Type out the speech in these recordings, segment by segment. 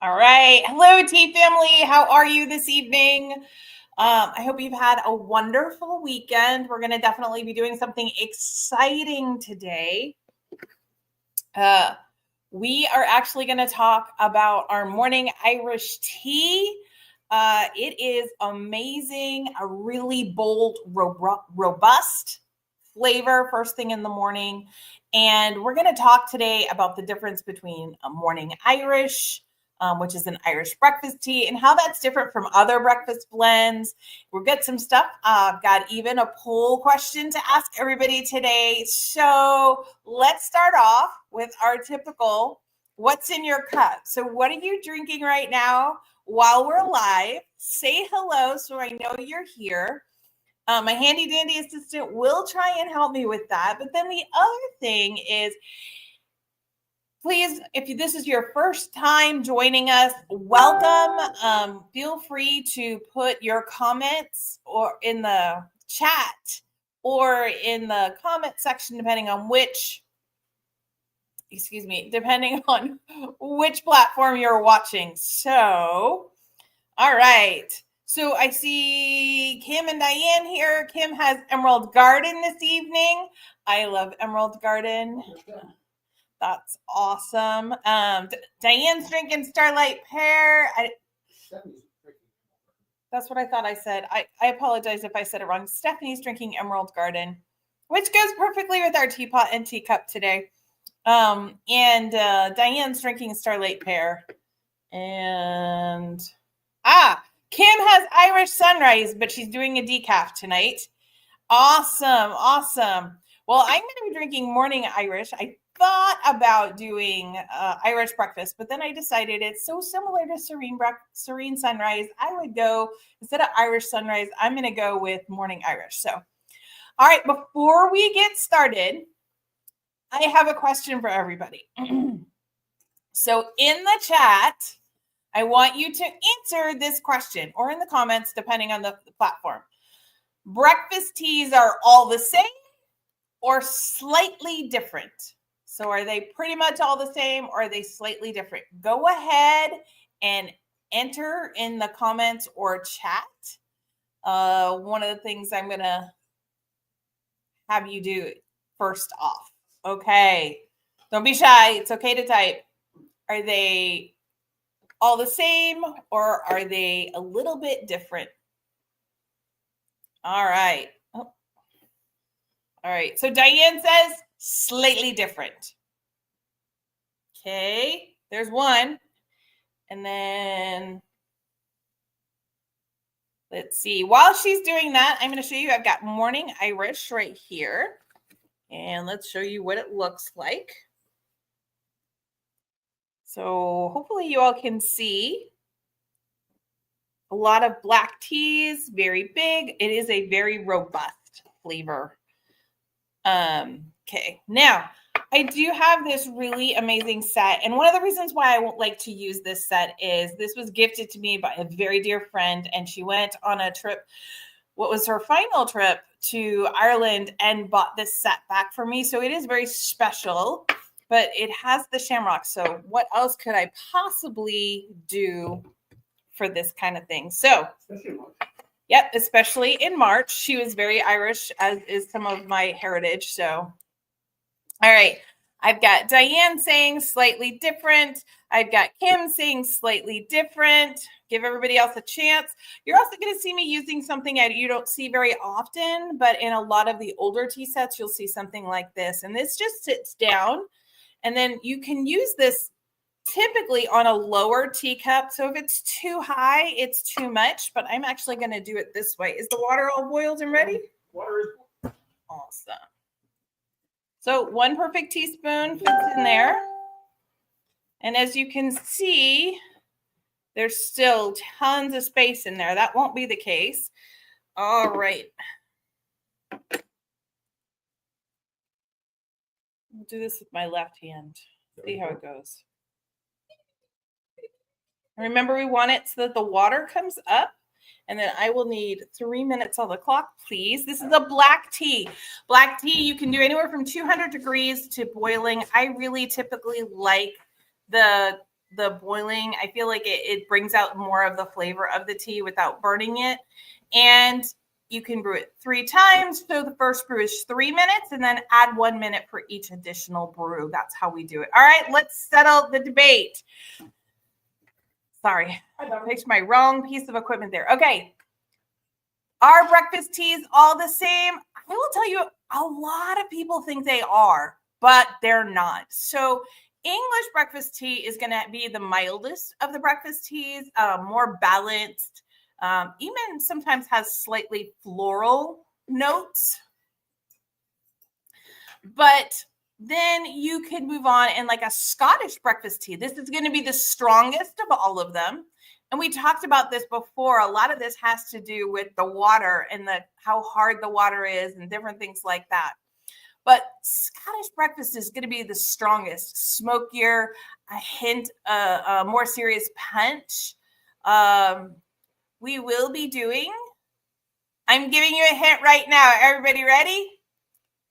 All right. Hello, tea family. How are you this evening? I hope you've had a wonderful weekend. We're going to definitely be doing something exciting today. We are actually going to talk about our morning Irish tea. It is amazing, a really bold, robust flavor first thing in the morning. And we're going to talk today about the difference between a morning Irish, which is an Irish breakfast tea, and how that's different from other breakfast blends. We'll get some stuff. I've got even a poll question to ask everybody today. So let's start off with our typical what's in your cup. So what are you drinking right now while we're live? Say hello so I know you're here. My handy dandy assistant will try and help me with that. But then the other thing is, please, if this is your first time joining us, welcome. Feel free to put your comments or in the chat or in the comment section, depending on which platform you're watching. So, all right. So I see Kim and Diane here. Kim has Emerald Garden this evening. I love Emerald Garden. That's awesome. Diane's drinking Starlight Pear. That's what I thought I said. I apologize if I said it wrong. Stephanie's drinking Emerald Garden, which goes perfectly with our teapot and teacup today. And Diane's drinking Starlight Pear. And Kim has Irish Sunrise, but she's doing a decaf tonight. Awesome. Well, I'm going to be drinking morning Irish. I thought about doing Irish breakfast, but then I decided it's so similar to Serene Sunrise. I would go, instead of Irish Sunrise, I'm going to go with morning Irish. So, all right, before we get started, I have a question for everybody. So in the chat, I want you to answer this question, or in the comments, depending on the platform. Breakfast teas are all the same or slightly different? So are they pretty much all the same, or are they slightly different? Go ahead and enter in the comments or chat. One of the things I'm going to have you do first off. Okay. Don't be shy. It's okay to type. Are they all the same, or are they a little bit different? All right. All right. So Diane says slightly different. Okay. There's one. And then let's see. While she's doing that, I'm going to show you. I've got morning Irish right here. And let's show you what it looks like. So hopefully you all can see a lot of black teas, very big. It is a very robust flavor. Okay, now I do have this really amazing set. And one of the reasons why I won't like to use this set is this was gifted to me by a very dear friend. And she went on a trip, what was her final trip to Ireland, and bought this set back for me. So it is very special, but it has the shamrock. So what else could I possibly do for this kind of thing? So, yep, especially in March. She was very Irish, as is some of my heritage. So, all right. I've got Diane saying slightly different. I've got Kim saying slightly different. Give everybody else a chance. You're also going to see me using something that you don't see very often, but in a lot of the older tea sets, you'll see something like this. And this just sits down. And then you can use this typically on a lower teacup. So if it's too high, it's too much, but I'm actually going to do it this way. Is the water all boiled and ready? Water is awesome. So 1 perfect teaspoon fits in there. And as you can see, there's still tons of space in there. That won't be the case. All right. I'll do this with my left hand. See how it goes. Remember, we want it so that the water comes up, and then I will need 3 minutes on the clock, please. This is a black tea. Black tea, you can do anywhere from 200 degrees to boiling. I really typically like the the boiling. I feel like it brings out more of the flavor of the tea without burning it. And you can brew it 3 times. So the first brew is 3 minutes, and then add 1 minute for each additional brew. That's how we do it. All right, let's settle the debate. Sorry, I picked my wrong piece of equipment there. Okay. Are breakfast teas all the same? I will tell you, a lot of people think they are, but they're not. So English breakfast tea is going to be the mildest of the breakfast teas, more balanced, even sometimes has slightly floral notes. But then you could move on and like a Scottish breakfast tea. This is going to be the strongest of all of them. And we talked about this before. A lot of this has to do with the water and how hard the water is and different things like that. But Scottish breakfast is going to be the strongest, smokier, a hint, a more serious punch. We will be doing, I'm giving you a hint right now. Everybody ready?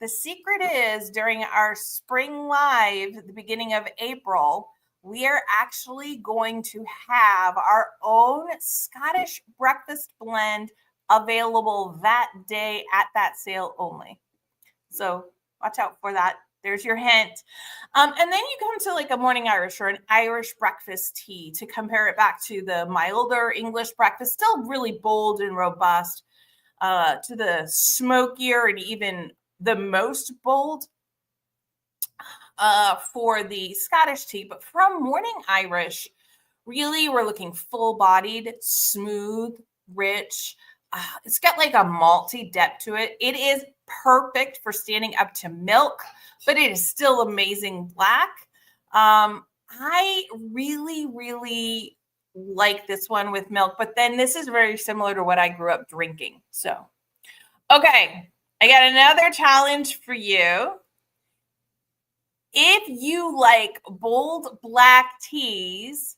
The secret is during our spring live at the beginning of April, we are actually going to have our own Scottish breakfast blend available that day at that sale only. So watch out for that. There's your hint. And then you come to like a morning Irish or an Irish breakfast tea to compare it back to the milder English breakfast, still really bold and robust, to the smokier and even the most bold for the Scottish tea. But from morning Irish, really we're looking full-bodied, smooth, rich. It's got like a malty depth to it. It is perfect for standing up to milk, but it is still amazing black. I really, really like this one with milk, but then this is very similar to what I grew up drinking. So, okay, I got another challenge for you. If you like bold black teas,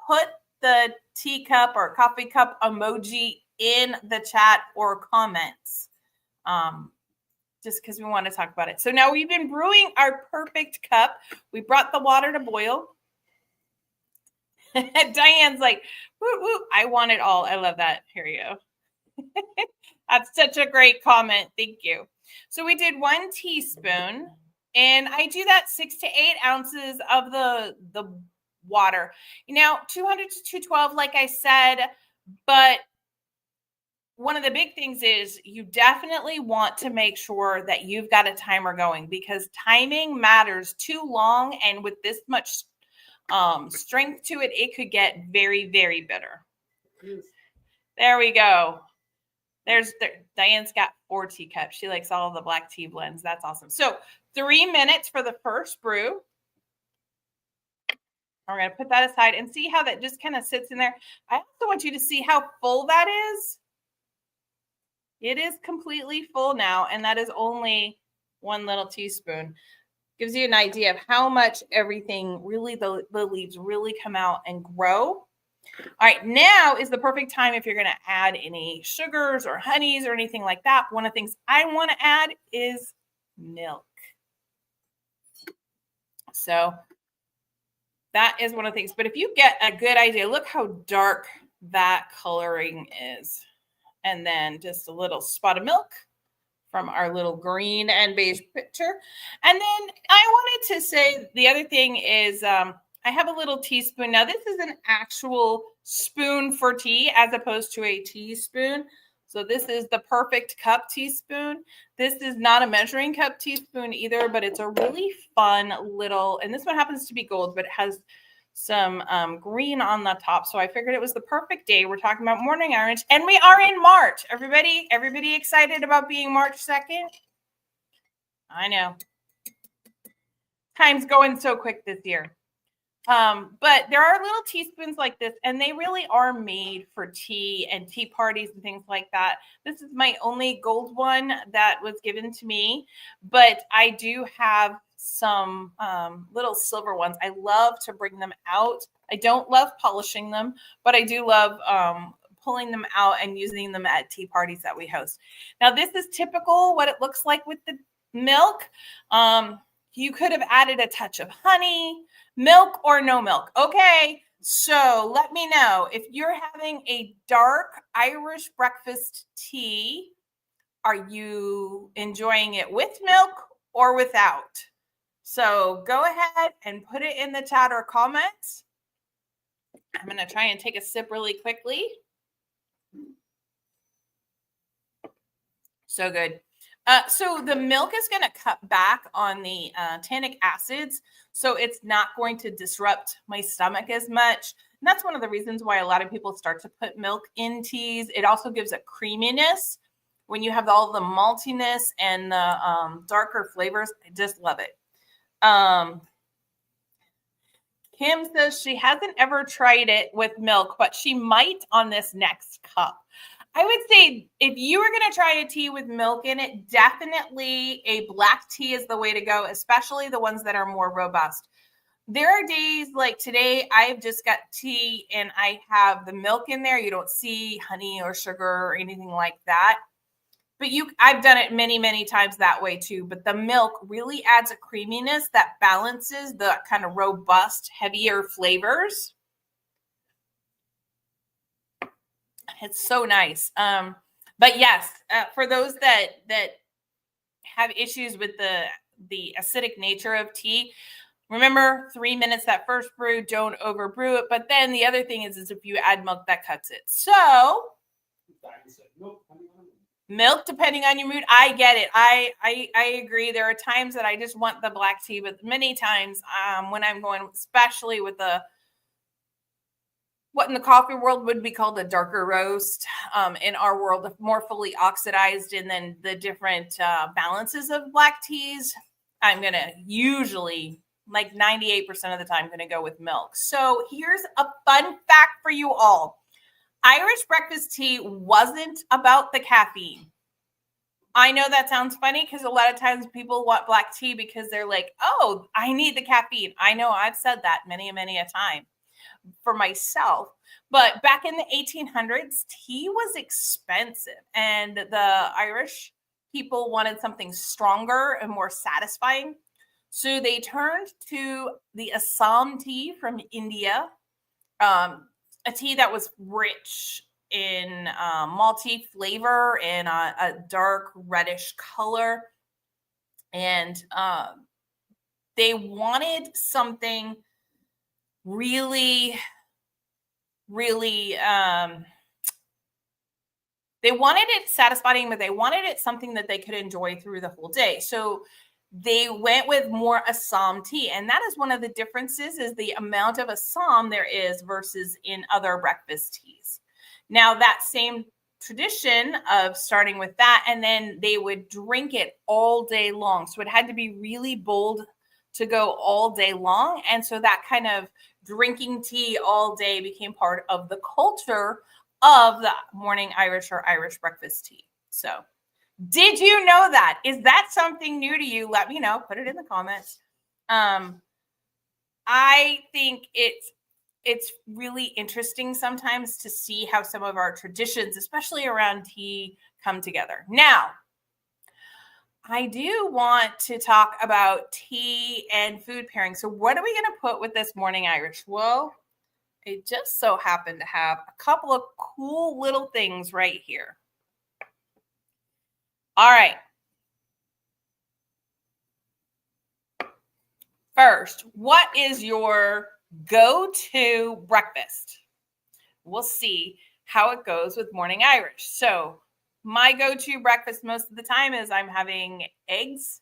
put the teacup or coffee cup emoji in the chat or comments, just because we want to talk about it. So now we've been brewing our perfect cup. We brought the water to boil. Diane's like, woo, woo, I want it all. I love that. Here you go. That's such a great comment. Thank you. So we did 1 teaspoon, and I do that 6 to 8 ounces of the water. You know, 200 to 212, like I said, but one of the big things is you definitely want to make sure that you've got a timer going, because timing matters. Too long and with this much strength to it, it could get very, very bitter. There we go. Diane's got 4 teacups. She likes all of the black tea blends. That's awesome. So 3 minutes for the first brew. We're going to put that aside and see how that just kind of sits in there. I also want you to see how full that is. It is completely full now, and that is only 1 little teaspoon. Gives you an idea of how much everything really, the leaves really come out and grow. All right, now is the perfect time if you're going to add any sugars or honeys or anything like that. One of the things I want to add is milk. So that is one of the things. But if you get a good idea, look how dark that coloring is. And then just a little spot of milk from our little green and beige picture. And then I wanted to say the other thing is I have a little teaspoon. Now, this is an actual spoon for tea as opposed to a teaspoon. So this is the perfect cup teaspoon. This is not a measuring cup teaspoon either, but it's a really fun little, and this one happens to be gold, but it has some green on the top. So I figured it was the perfect day. We're talking about morning Irish, and we are in March. Everybody excited about being March 2nd? I know. Time's going so quick this year. But there are little teaspoons like this, and they really are made for tea and tea parties and things like that. This is my only gold one that was given to me, but I do have some little silver ones. I love to bring them out. I don't love polishing them, but I do love pulling them out and using them at tea parties that we host. Now, this is typical what it looks like with the milk. You could have added a touch of honey, milk, or no milk. Okay, so let me know if you're having a dark Irish breakfast tea. Are you enjoying it with milk or without? So go ahead and put it in the chat or comments. I'm going to try and take a sip really quickly. So good. So the milk is going to cut back on the tannic acids, so it's not going to disrupt my stomach as much. And that's one of the reasons why a lot of people start to put milk in teas. It also gives a creaminess when you have all the maltiness and the darker flavors. I just love it. Kim says she hasn't ever tried it with milk, but she might on this next cup. I would say if you were going to try a tea with milk in it, definitely a black tea is the way to go, especially the ones that are more robust. There are days like today, I've just got tea and I have the milk in there. You don't see honey or sugar or anything like that. But I've done it many, many times that way too. But the milk really adds a creaminess that balances the kind of robust, heavier flavors. It's so nice. But yes, for those that have issues with the acidic nature of tea, remember 3 minutes that first brew, don't over brew it. But then the other thing is if you add milk, that cuts it. So milk, depending on your mood. I get it. I agree. There are times that I just want the black tea, but many times when I'm going, especially with what in the coffee world would be called a darker roast, in our world, more fully oxidized, and then the different balances of black teas, I'm going to usually, like 98% of the time, going to go with milk. So here's a fun fact for you all. Irish breakfast tea wasn't about the caffeine. I know that sounds funny because a lot of times people want black tea because they're like, oh, I need the caffeine. I know I've said that many a time for myself. But back in the 1800s, tea was expensive and the Irish people wanted something stronger and more satisfying. So they turned to the Assam tea from India, a tea that was rich in malty flavor and a dark reddish color. And they wanted something really, really, they wanted it satisfying, but they wanted it something that they could enjoy through the whole day. So they went with more Assam tea. And that is one of the differences, is the amount of Assam there is versus in other breakfast teas. Now, that same tradition of starting with that, and then they would drink it all day long. So it had to be really bold to go all day long. And so that kind of drinking tea all day became part of the culture of the morning Irish or Irish breakfast tea. So did you know that? Is that something new to you? Let me know. Put it in the comments. I think it's really interesting sometimes to see how some of our traditions, especially around tea, come together. Now, I do want to talk about tea and food pairing. So what are we going to put with this morning Irish? Well, I just so happen to have a couple of cool little things right here. All right. First, what is your go-to breakfast? We'll see how it goes with morning Irish. So my go-to breakfast most of the time is I'm having eggs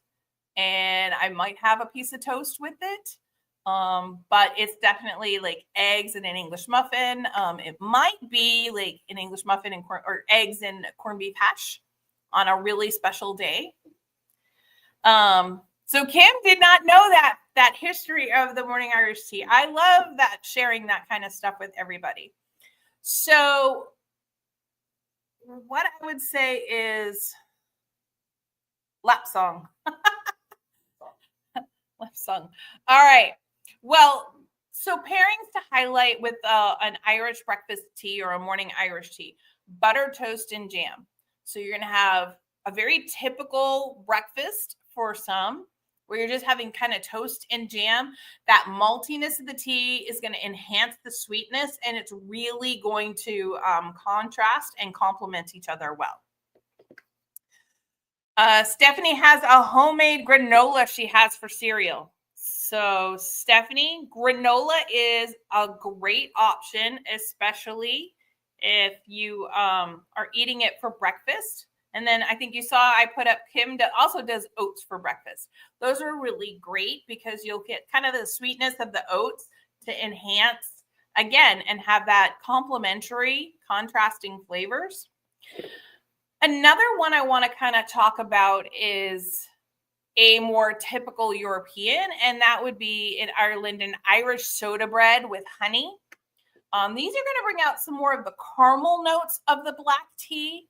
and I might have a piece of toast with it. But it's definitely like eggs and an English muffin. It might be like an English muffin and or eggs and corned beef hash on a really special day. So Kim did not know that history of the morning Irish tea. I love that, sharing that kind of stuff with everybody. So what I would say is lap song. Lap song. All right. Well, so pairings to highlight with an Irish breakfast tea or a morning Irish tea: butter, toast, and jam. So you're going to have a very typical breakfast for some. where you're just having kind of toast and jam, that maltiness of the tea is going to enhance the sweetness, and it's really going to contrast and complement each other well. Stephanie has a homemade granola she has for cereal. So Stephanie, granola is a great option, especially if you are eating it for breakfast. And then I think you saw I put up Kim also does oats for breakfast. Those are really great because you'll get kind of the sweetness of the oats to enhance again and have that complementary contrasting flavors. Another one I want to kind of talk about is a more typical European, and that would be in Ireland, an Irish soda bread with honey. These are going to bring out some more of the caramel notes of the black tea.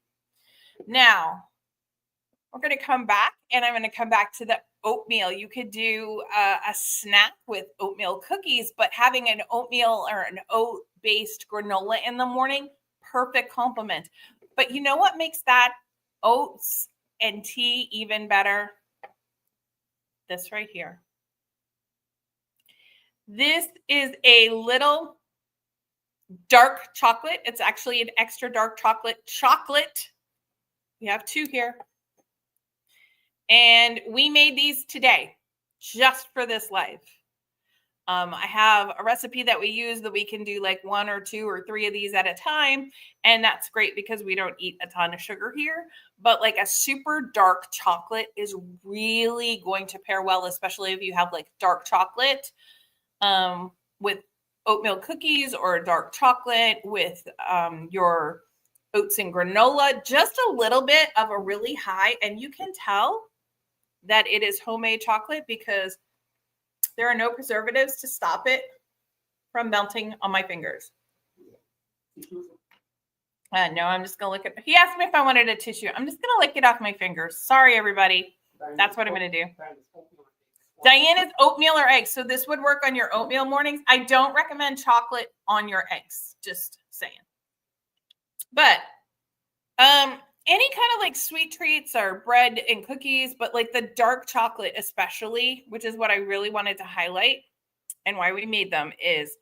Now, we're going to come back, and I'm going to come back to the oatmeal. You could do a snack with oatmeal cookies, but having an oatmeal or an oat-based granola in the morning, perfect complement. But you know what makes that oats and tea even better? This right here. This is a little dark chocolate. It's actually an extra dark chocolate. We have two here. And we made these today just for this live. I have a recipe that we use that we can do like 1 or 2 or 3 of these at a time. And that's great because we don't eat a ton of sugar here. But like a super dark chocolate is really going to pair well, especially if you have like dark chocolate with oatmeal cookies or dark chocolate with your oats and granola. Just a little bit of a really high. And you can tell that it is homemade chocolate because there are no preservatives to stop it from melting on my fingers. No, I'm just going to lick it. He asked me if I wanted a tissue. I'm just going to lick it off my fingers. Sorry, everybody. That's what I'm going to do. Diana's oatmeal or eggs. So this would work on your oatmeal mornings. I don't recommend chocolate on your eggs. Just saying. But any kind of like sweet treats or bread and cookies, but like the dark chocolate especially, which is what I really wanted to highlight and why we made them, is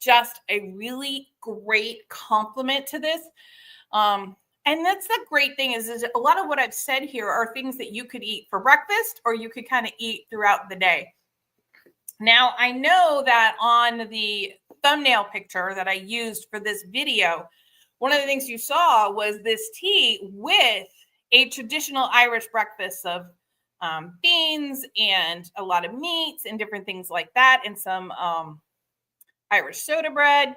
just a really great complement to this. And that's the great thing is a lot of what I've said here are things that you could eat for breakfast or you could kind of eat throughout the day. Now, I know that on the thumbnail picture that I used for this video, one of the things you saw was this tea with a traditional Irish breakfast of beans and a lot of meats and different things like that, and some Irish soda bread.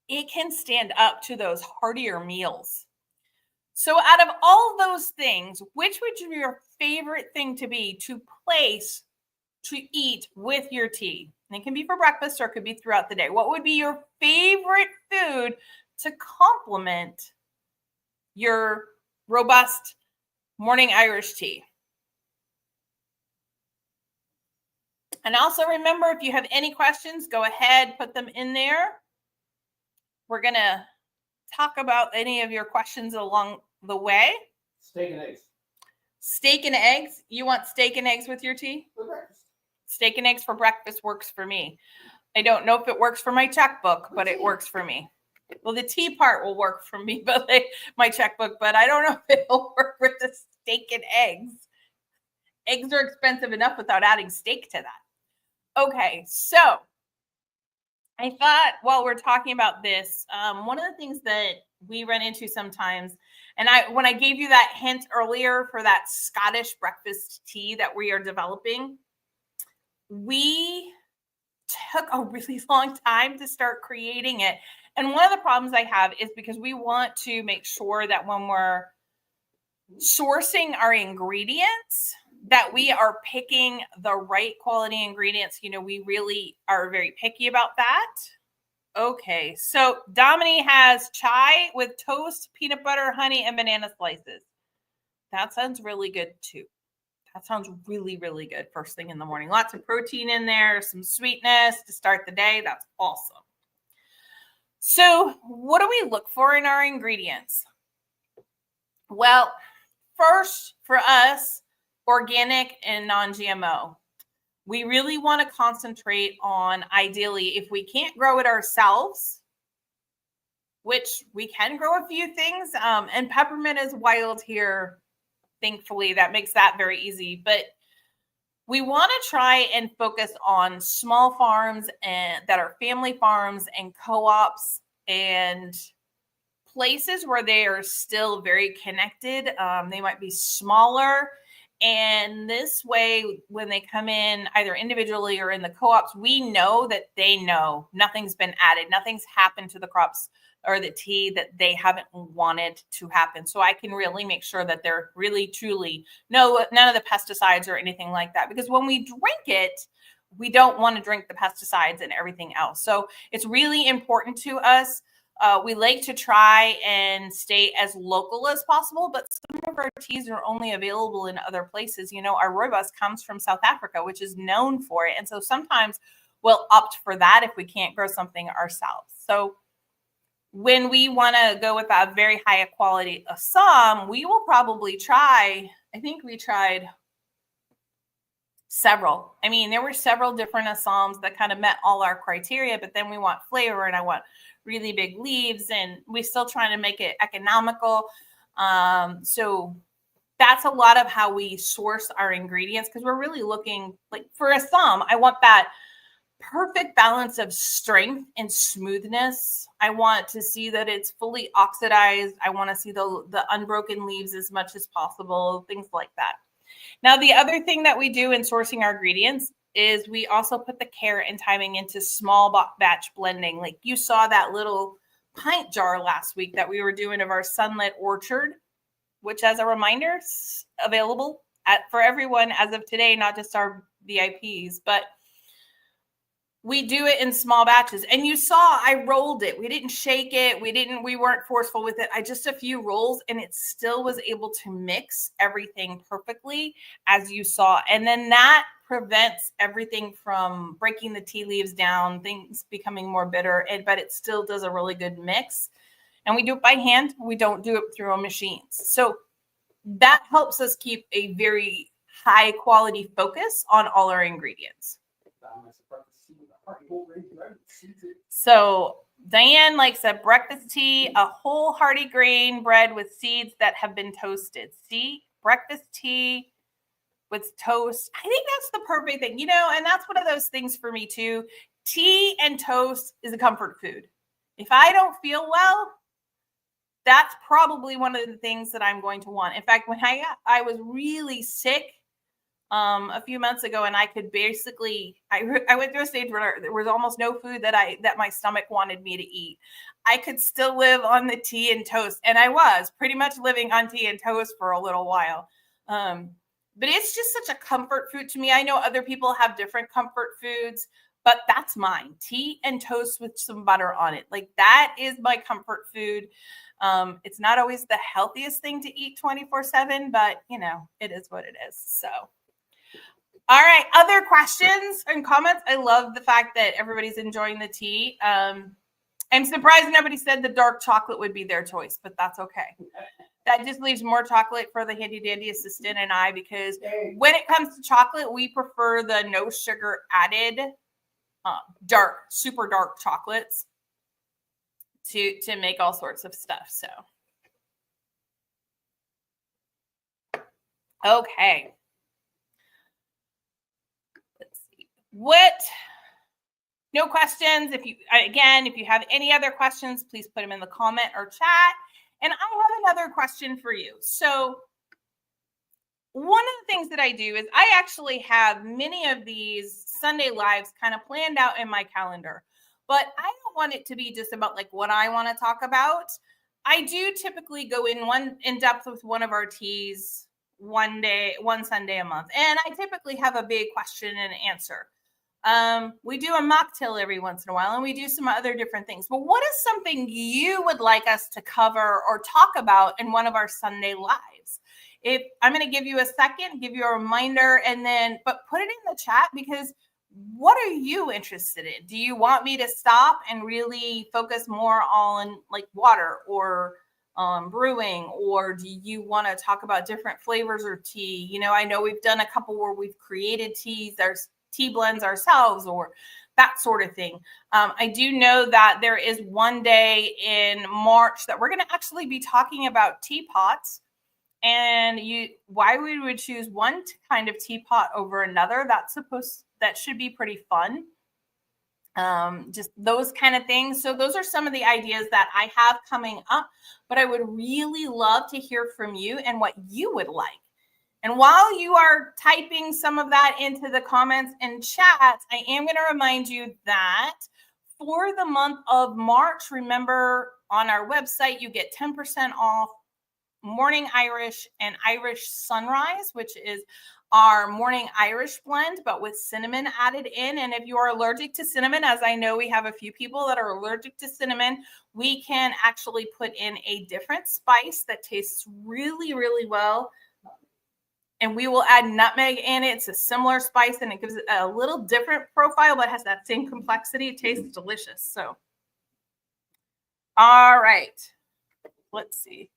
It can stand up to those heartier meals. So out of all of those things, which would be your favorite thing to be to place to eat with your tea? And it can be for breakfast or it could be throughout the day. What would be your favorite food to complement your robust morning Irish tea? And also remember, if you have any questions, go ahead, put them in there. We're going to talk about any of your questions along the way. Steak and eggs. Steak and eggs? You want steak and eggs with your tea? For breakfast. Steak and eggs for breakfast works for me. I don't know if it works for my checkbook, but it works for me. Well, the tea part will work for me, but like my checkbook, but I don't know if it'll work with the steak and eggs. Eggs are expensive enough without adding steak to that. Okay, so I thought while we're talking about this, one of the things that we run into sometimes, and when I gave you that hint earlier for that Scottish breakfast tea that we are developing, we took a really long time to start creating it. And one of the problems I have is because we want to make sure that when we're sourcing our ingredients, that we are picking the right quality ingredients. You know, we really are very picky about that. Okay, so Dominique has chai with toast, peanut butter, honey, and banana slices. That sounds really good too. That sounds really, really good first thing in the morning. Lots of protein in there, some sweetness to start the day. That's awesome. So what do we look for in our ingredients? Well, first for us, organic and non-GMO. We really want to concentrate on, ideally, if we can't grow it ourselves, which we can grow a few things, and peppermint is wild here, thankfully. That makes that very easy. But we want to try and focus on small farms and that are family farms and co-ops and places where they are still very connected. They might be smaller. And this way, when they come in either individually or in the co-ops, we know that they know nothing's been added, nothing's happened to the crops or the tea that they haven't wanted to happen. So I can really make sure that they're really, truly none of the pesticides or anything like that. Because when we drink it, we don't want to drink the pesticides and everything else. So it's really important to us. We like to try and stay as local as possible, but some of our teas are only available in other places. You know, our rooibos comes from South Africa, which is known for it. And so sometimes we'll opt for that if we can't grow something ourselves. So when we want to go with a very high quality Assam, we will probably try, I think we tried several. I mean, there were several different Assams that kind of met all our criteria, but then we want flavor and I want really big leaves, and we're still trying to make it economical. So that's a lot of how we source our ingredients, because we're really looking, like for Assam, I want that perfect balance of strength and smoothness. I want to see that it's fully oxidized. I want to see the unbroken leaves as much as possible, things like that. Now, the other thing that we do in sourcing our ingredients is we also put the care and timing into small batch blending. Like you saw that little pint jar last week that we were doing of our Sunlit Orchard, which, as a reminder, is available for everyone as of today, not just our VIPs, but we do it in small batches. And you saw I rolled it. We didn't shake it. We weren't forceful with it. Just a few rolls, and it still was able to mix everything perfectly, as you saw. And then that prevents everything from breaking the tea leaves down, things becoming more bitter, but it still does a really good mix. And we do it by hand. We don't do it through our machines. So that helps us keep a very high quality focus on all our ingredients. So Diane likes a breakfast tea, a whole hearty grain bread with seeds that have been toasted. See, breakfast tea with toast. I think that's the perfect thing, you know, and that's one of those things for me too. Tea and toast is a comfort food. If I don't feel well, that's probably one of the things that I'm going to want. In fact, when I was really sick a few months ago, and I could basically, I went through a stage where there was almost no food that my stomach wanted me to eat. I could still live on the tea and toast, and I was pretty much living on tea and toast for a little while. But it's just such a comfort food to me. I know other people have different comfort foods, but that's mine. Tea and toast with some butter on it. Like that is my comfort food. It's not always the healthiest thing to eat 24/7, but you know, it is what it is. So. All right. Other questions and comments? I love the fact that everybody's enjoying the tea. I'm surprised nobody said the dark chocolate would be their choice, but that's okay. That just leaves more chocolate for the handy dandy assistant and I, because when it comes to chocolate, we prefer the no sugar added dark, super dark chocolates to make all sorts of stuff. So, okay. No questions. If you have any other questions, please put them in the comment or chat. And I have another question for you. So one of the things that I do is I actually have many of these Sunday lives kind of planned out in my calendar, but I don't want it to be just about like what I want to talk about. I do typically go in depth with one of our teas one Sunday a month. And I typically have a big question and answer. We do a mocktail every once in a while, and we do some other different things. But what is something you would like us to cover or talk about in one of our Sunday lives? If I'm going to give you a second, give you a reminder, but put it in the chat, because what are you interested in? Do you want me to stop and really focus more on like water or brewing, or do you want to talk about different flavors of tea? You know, I know we've done a couple where we've created teas, there's tea blends ourselves, or that sort of thing. I do know that there is one day in March that we're going to actually be talking about teapots, and why we would choose one kind of teapot over another. That should be pretty fun. Just those kind of things. So those are some of the ideas that I have coming up, but I would really love to hear from you and what you would like. And while you are typing some of that into the comments and chats, I am going to remind you that for the month of March, remember on our website, you get 10% off Morning Irish and Irish Sunrise, which is our Morning Irish blend, but with cinnamon added in. And if you are allergic to cinnamon, as I know we have a few people that are allergic to cinnamon, we can actually put in a different spice that tastes really, really well. And we will add nutmeg in it. It's a similar spice and it gives it a little different profile, but has that same complexity. It tastes delicious. So, all right, let's see.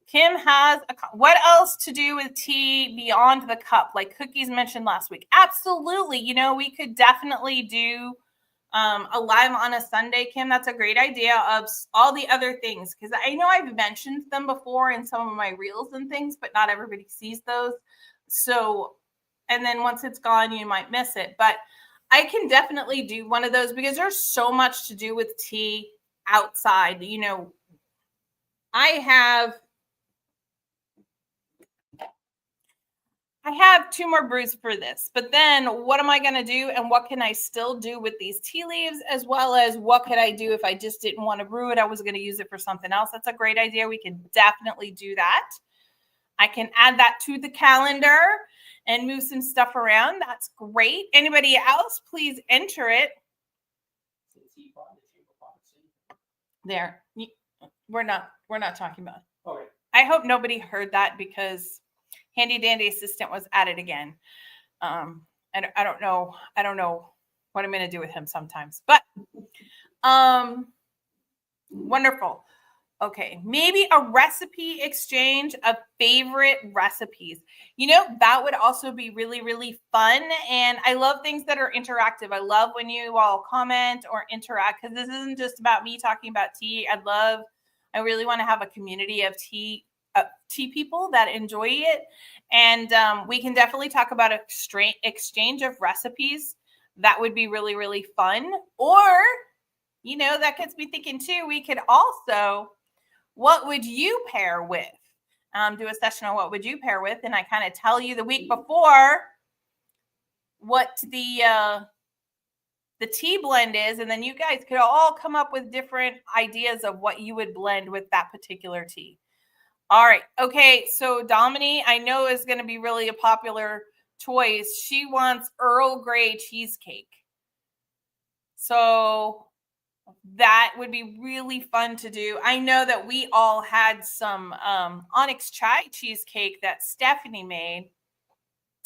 Kim has what else to do with tea beyond the cup, like cookies mentioned last week? Absolutely. You know, we could definitely do a live on a Sunday, Kim. That's a great idea, of all the other things, because I know I've mentioned them before in some of my reels and things, but not everybody sees those. So, and then once it's gone, you might miss it. But I can definitely do one of those because there's so much to do with tea outside. You know, I have 2 more brews for this, but then what am I going to do, and what can I still do with these tea leaves, as well as what could I do if I just didn't want to brew it? I was going to use it for something else. That's a great idea. We can definitely do that. I can add that to the calendar and move some stuff around. That's great. Anybody else, please enter it. There. We're not talking about. Okay. I hope nobody heard that, because Handy Dandy Assistant was at it again. And I don't know what I'm going to do with him sometimes, but wonderful. Okay, maybe a recipe exchange of favorite recipes. You know, that would also be really, really fun. And I love things that are interactive. I love when you all comment or interact, because this isn't just about me talking about tea. I really want to have a community of tea people that enjoy it. And we can definitely talk about exchange of recipes. That would be really, really fun. Or, you know, that gets me thinking too, we could also, what would you pair with? Do a session on what would you pair with, and I kind of tell you the week before what the tea blend is, and then you guys could all come up with different ideas of what you would blend with that particular tea. All right. Okay. So Dominique, I know, is going to be really a popular choice. She wants Earl Grey cheesecake. So that would be really fun to do. I know that we all had some onyx chai cheesecake that Stephanie made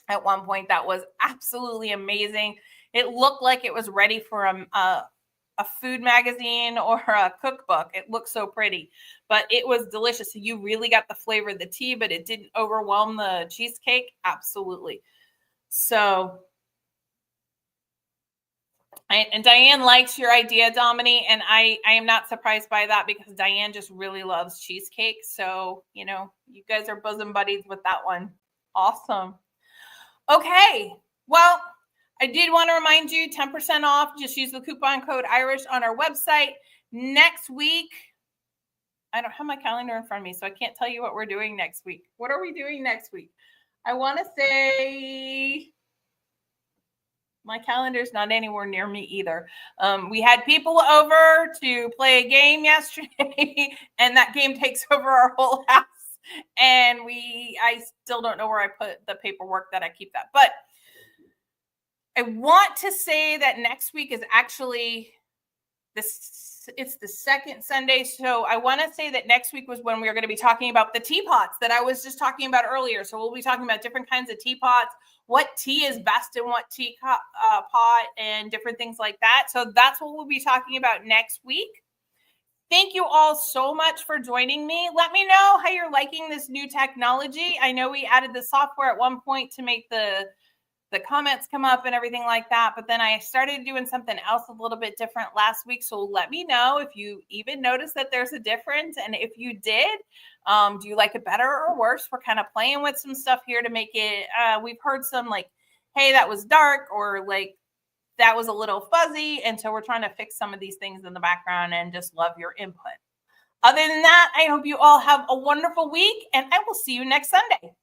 at one point. That was absolutely amazing. It looked like it was ready for a food magazine or a cookbook. It looked so pretty, but it was delicious. So you really got the flavor of the tea, but it didn't overwhelm the cheesecake. Absolutely. So, and Diane likes your idea, Dominique, and I am not surprised by that, because Diane just really loves cheesecake. So, you know, you guys are bosom buddies with that one. Awesome. Okay. Well, I did want to remind you, 10% off. Just use the coupon code Irish on our website. Next week, I don't have my calendar in front of me, so I can't tell you what we're doing next week. What are we doing next week? I want to say my calendar's not anywhere near me either. We had people over to play a game yesterday, and that game takes over our whole house. And I still don't know where I put the paperwork that I keep that. But I want to say that next week is actually it's the second Sunday. So I want to say that next week was when we are going to be talking about the teapots that I was just talking about earlier. So we'll be talking about different kinds of teapots, what tea is best in what tea pot, and different things like that. So that's what we'll be talking about next week. Thank you all so much for joining me. Let me know how you're liking this new technology. I know we added the software at one point to make the comments come up and everything like that, but then I started doing something else a little bit different last week. So let me know if you even noticed that there's a difference, and if you did, do you like it better or worse? We're kind of playing with some stuff here to make it. We've heard some like, hey, that was dark, or like that was a little fuzzy, and so we're trying to fix some of these things in the background and just love your input. Other than that, I hope you all have a wonderful week, and I will see you next Sunday.